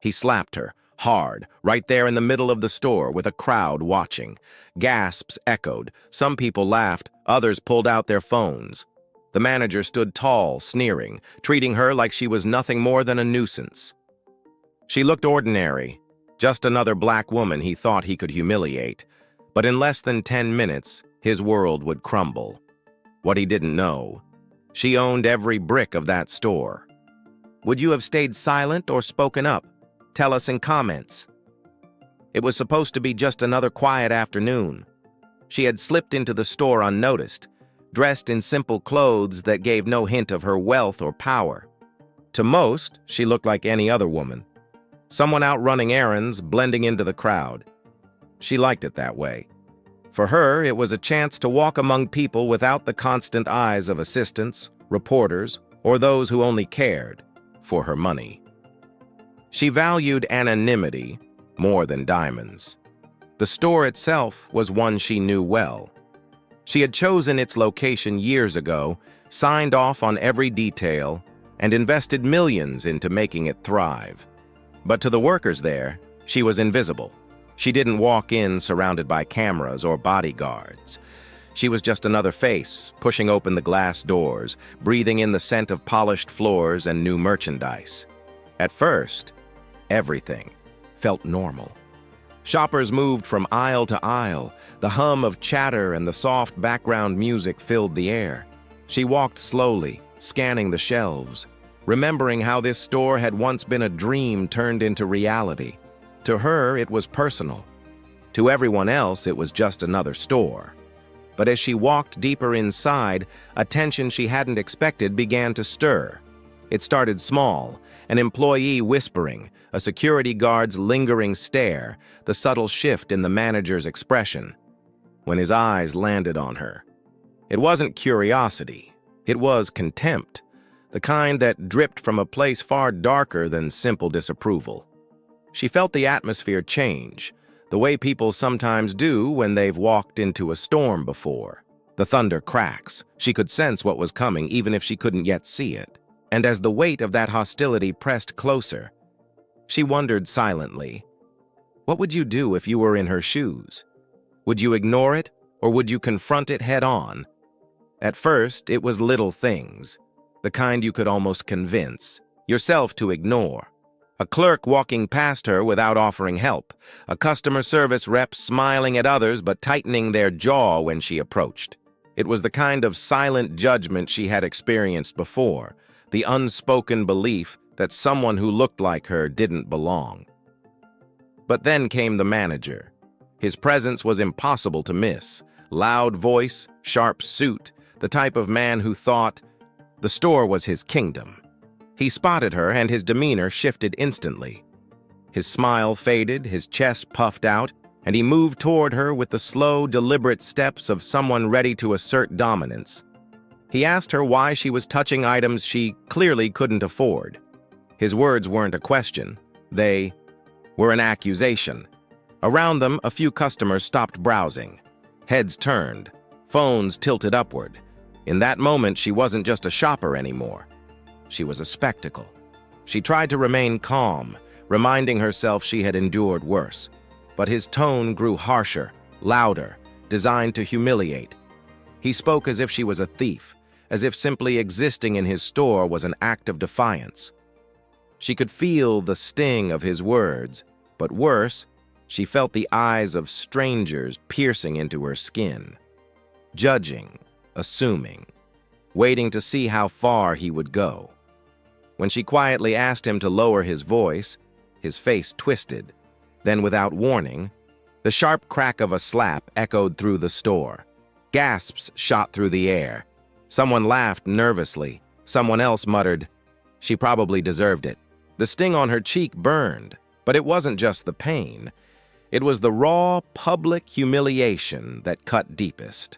He slapped her, hard, right there in the middle of the store with a crowd watching. Gasps echoed. Some people laughed, others pulled out their phones. The manager stood tall, sneering, treating her like she was nothing more than a nuisance. She looked ordinary, just another black woman he thought he could humiliate. But in less than 10 minutes, his world would crumble. What he didn't know, she owned every brick of that store. Would you have stayed silent or spoken up? Tell us in comments. It was supposed to be just another quiet afternoon. She had slipped into the store unnoticed, dressed in simple clothes that gave no hint of her wealth or power. To most, she looked like any other woman. Someone out running errands, blending into the crowd. She liked it that way. For her, it was a chance to walk among people without the constant eyes of assistants, reporters, or those who only cared for her money. She valued anonymity more than diamonds. The store itself was one she knew well. She had chosen its location years ago, signed off on every detail, and invested millions into making it thrive. But to the workers there, she was invisible. She didn't walk in surrounded by cameras or bodyguards. She was just another face, pushing open the glass doors, breathing in the scent of polished floors and new merchandise. At first, everything felt normal. Shoppers moved from aisle to aisle. The hum of chatter and the soft background music filled the air. She walked slowly, scanning the shelves, remembering how this store had once been a dream turned into reality. To her, it was personal. To everyone else, it was just another store. But as she walked deeper inside, a tension she hadn't expected began to stir. It started small, an employee whispering, a security guard's lingering stare, the subtle shift in the manager's expression. When his eyes landed on her, it wasn't curiosity, it was contempt, the kind that dripped from a place far darker than simple disapproval. She felt the atmosphere change, the way people sometimes do when they've walked into a storm before. The thunder cracks. She could sense what was coming even if she couldn't yet see it. And as the weight of that hostility pressed closer, she wondered silently, what would you do if you were in her shoes? Would you ignore it, or would you confront it head-on? At first, it was little things, the kind you could almost convince yourself to ignore. A clerk walking past her without offering help, a customer service rep smiling at others but tightening their jaw when she approached. It was the kind of silent judgment she had experienced before, the unspoken belief that someone who looked like her didn't belong. But then came the manager. His presence was impossible to miss. Loud voice, sharp suit, the type of man who thought the store was his kingdom. He spotted her and his demeanor shifted instantly. His smile faded, his chest puffed out, and he moved toward her with the slow, deliberate steps of someone ready to assert dominance. He asked her why she was touching items she clearly couldn't afford. His words weren't a question. They were an accusation. Around them, a few customers stopped browsing. Heads turned, phones tilted upward. In that moment, she wasn't just a shopper anymore. She was a spectacle. She tried to remain calm, reminding herself she had endured worse. But his tone grew harsher, louder, designed to humiliate. He spoke as if she was a thief, as if simply existing in his store was an act of defiance. She could feel the sting of his words, but worse, she felt the eyes of strangers piercing into her skin, judging, assuming, waiting to see how far he would go. When she quietly asked him to lower his voice, his face twisted. Then, without warning, the sharp crack of a slap echoed through the store. Gasps shot through the air. Someone laughed nervously. Someone else muttered, "She probably deserved it." The sting on her cheek burned, but it wasn't just the pain. It was the raw, public humiliation that cut deepest.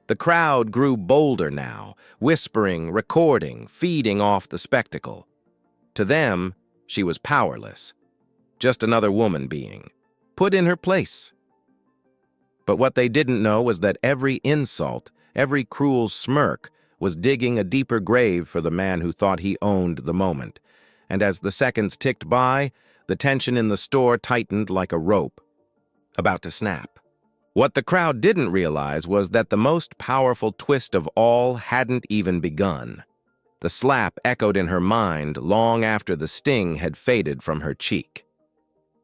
The crowd grew bolder now, whispering, recording, feeding off the spectacle. To them, she was powerless. Just another woman being put in her place. But what they didn't know was that every insult, every cruel smirk, was digging a deeper grave for the man who thought he owned the moment. And as the seconds ticked by, The tension in the store tightened like a rope, about to snap. What the crowd didn't realize was that the most powerful twist of all hadn't even begun. The slap echoed in her mind long after the sting had faded from her cheek.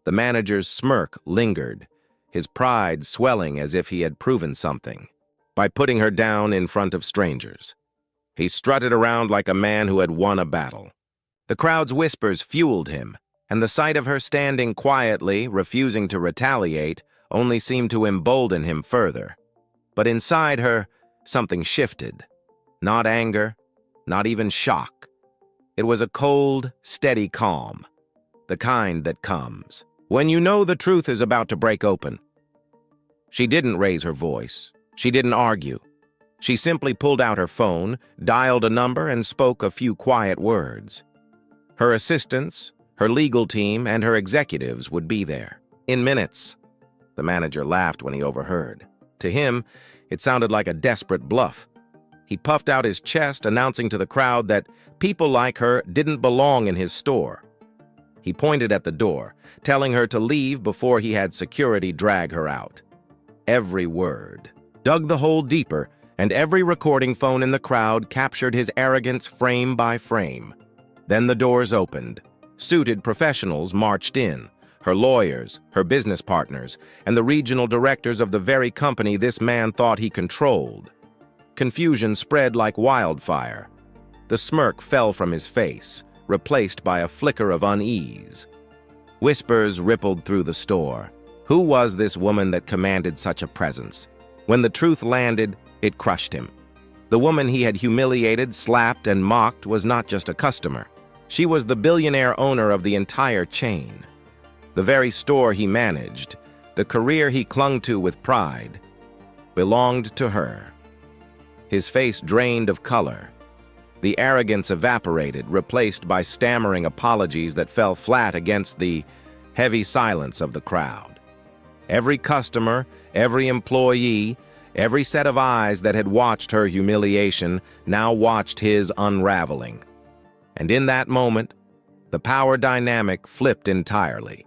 The manager's smirk lingered, his pride swelling as if he had proven something by putting her down in front of strangers. He strutted around like a man who had won a battle. The crowd's whispers fueled him, and the sight of her standing quietly, refusing to retaliate, only seemed to embolden him further. But inside her, something shifted. Not anger, not even shock. It was a cold, steady calm, the kind that comes when you know the truth is about to break open. She didn't raise her voice. She didn't argue. She simply pulled out her phone, dialed a number, and spoke a few quiet words. Her assistants, her legal team, and her executives would be there in minutes. The manager laughed when he overheard. To him, it sounded like a desperate bluff. He puffed out his chest, announcing to the crowd that people like her didn't belong in his store. He pointed at the door, telling her to leave before he had security drag her out. Every word dug the hole deeper, and every recording phone in the crowd captured his arrogance frame by frame. Then the doors opened. Suited professionals marched in. Her lawyers, her business partners, and the regional directors of the very company this man thought he controlled. Confusion spread like wildfire. The smirk fell from his face, replaced by a flicker of unease. Whispers rippled through the store. Who was this woman that commanded such a presence? When the truth landed, it crushed him. The woman he had humiliated, slapped, and mocked was not just a customer. She was the billionaire owner of the entire chain. The very store he managed, the career he clung to with pride, belonged to her. His face drained of color. The arrogance evaporated, replaced by stammering apologies that fell flat against the heavy silence of the crowd. Every customer, every employee, every set of eyes that had watched her humiliation now watched his unraveling. And in that moment, the power dynamic flipped entirely.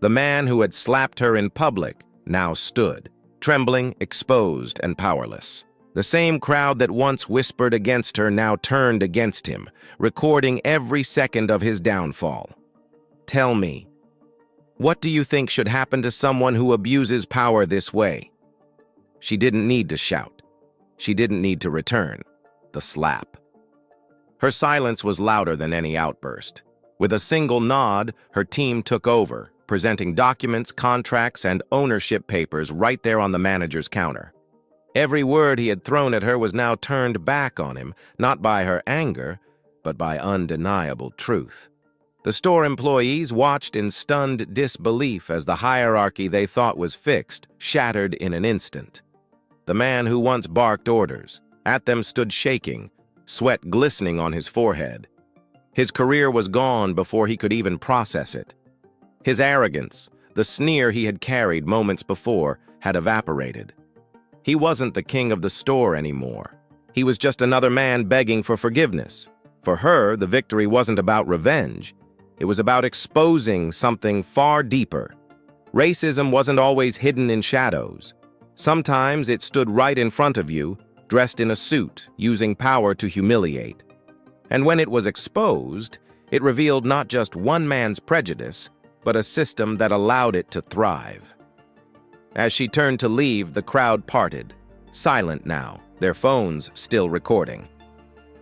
The man who had slapped her in public now stood, trembling, exposed, and powerless. The same crowd that once whispered against her now turned against him, recording every second of his downfall. Tell me, what do you think should happen to someone who abuses power this way? She didn't need to shout. She didn't need to return the slap. Her silence was louder than any outburst. With a single nod, her team took over, presenting documents, contracts, and ownership papers right there on the manager's counter. Every word he had thrown at her was now turned back on him, not by her anger, but by undeniable truth. The store employees watched in stunned disbelief as the hierarchy they thought was fixed shattered in an instant. The man who once barked orders at them stood shaking, sweat glistening on his forehead. His career was gone before he could even process it. His arrogance, the sneer he had carried moments before, had evaporated. He wasn't the king of the store anymore. He was just another man begging for forgiveness. For her, the victory wasn't about revenge. It was about exposing something far deeper. Racism wasn't always hidden in shadows. Sometimes it stood right in front of you, dressed in a suit, using power to humiliate. And when it was exposed, it revealed not just one man's prejudice, but a system that allowed it to thrive. As she turned to leave, the crowd parted, silent now, their phones still recording.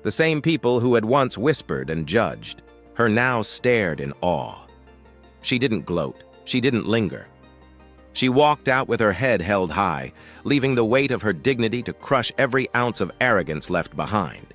The same people who had once whispered and judged, her now stared in awe. She didn't gloat, she didn't linger. She walked out with her head held high, leaving the weight of her dignity to crush every ounce of arrogance left behind.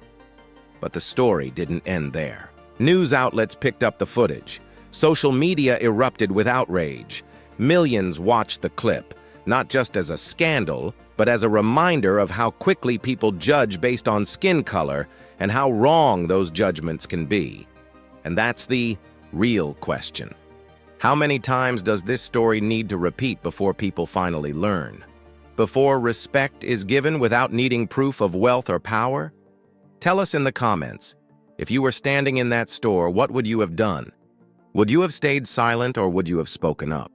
But the story didn't end there. News outlets picked up the footage. Social media erupted with outrage. Millions watched the clip, not just as a scandal, but as a reminder of how quickly people judge based on skin color and how wrong those judgments can be. And that's the real question. How many times does this story need to repeat before people finally learn? Before respect is given without needing proof of wealth or power? Tell us in the comments. If you were standing in that store, what would you have done? Would you have stayed silent or would you have spoken up?